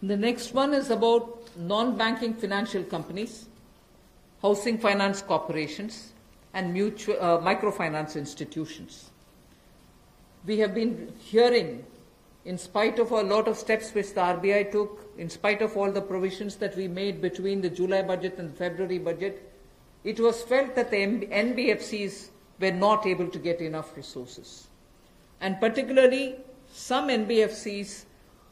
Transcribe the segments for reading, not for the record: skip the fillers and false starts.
The next one is about non-banking financial companies, housing finance corporations, and microfinance institutions. We have been hearing, in spite of a lot of steps which the RBI took, in spite of all the provisions that we made between the July budget and the February budget, it was felt that the NBFCs were not able to get enough resources. And particularly, some NBFCs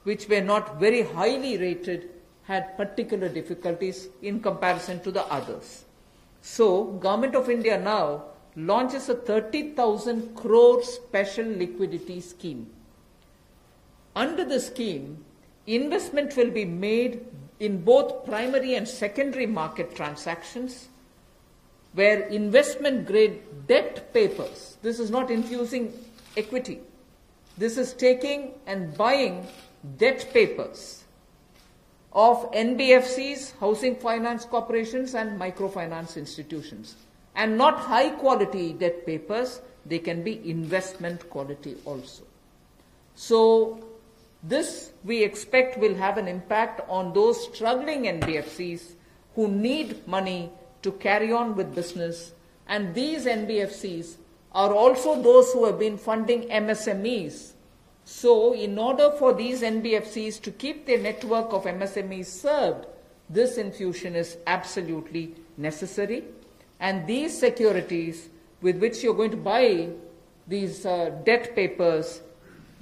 which were not very highly rated had particular difficulties in comparison to the others. So, Government of India now launches a 30,000 crore special liquidity scheme. Under the scheme, investment will be made in both primary and secondary market transactions where investment grade debt papers, this is not infusing equity, this is taking and buying debt papers of NBFCs, housing finance corporations and microfinance institutions. And not high quality debt papers, they can be investment quality also. So this we expect will have an impact on those struggling NBFCs who need money to carry on with business. And these NBFCs are also those who have been funding MSMEs. So in order for these NBFCs to keep their network of MSMEs served, this infusion is absolutely necessary. And these securities with which you're going to buy these debt papers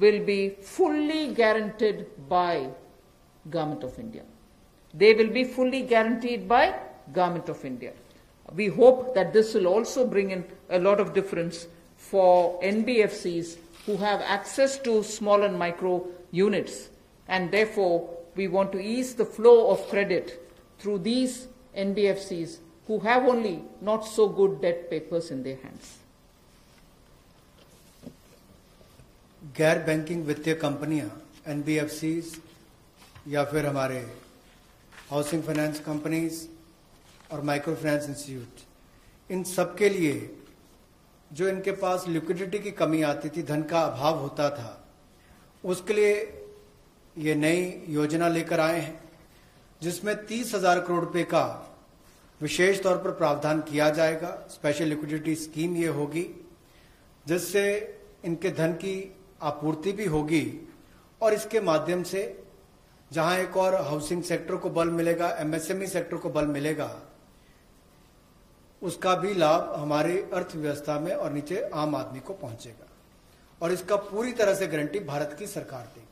will be fully guaranteed by Government of India. They will be fully guaranteed by Government of India. We hope that this will also bring in a lot of difference for NBFCs who have access to small and micro units, and therefore we want to ease the flow of credit through these NBFCs who have only not so good debt papers in their hands. गैर banking वित्तीय कंपनियां NBFCs या फिर हमारे housing finance companies और micro finance institute, इन सब के लिए जो इनके पास लिक्विडिटी की कमी आती थी, धन का अभाव होता था, उसके लिए ये नई योजना लेकर आए हैं जिसमें 30,000 करोड़ रुपए का विशेष तौर पर प्रावधान किया जाएगा। स्पेशल लिक्विडिटी स्कीम ये होगी जिससे इनके धन की आपूर्ति भी होगी और इसके माध्यम से जहां एक और हाउसिंग सेक्टर को बल मिलेगा, एमएसएमई सेक्टर को बल मिलेगा, उसका भी लाभ हमारी अर्थव्यवस्था में और नीचे आम आदमी को पहुंचेगा और इसका पूरी तरह से गारंटी भारत की सरकार देगी।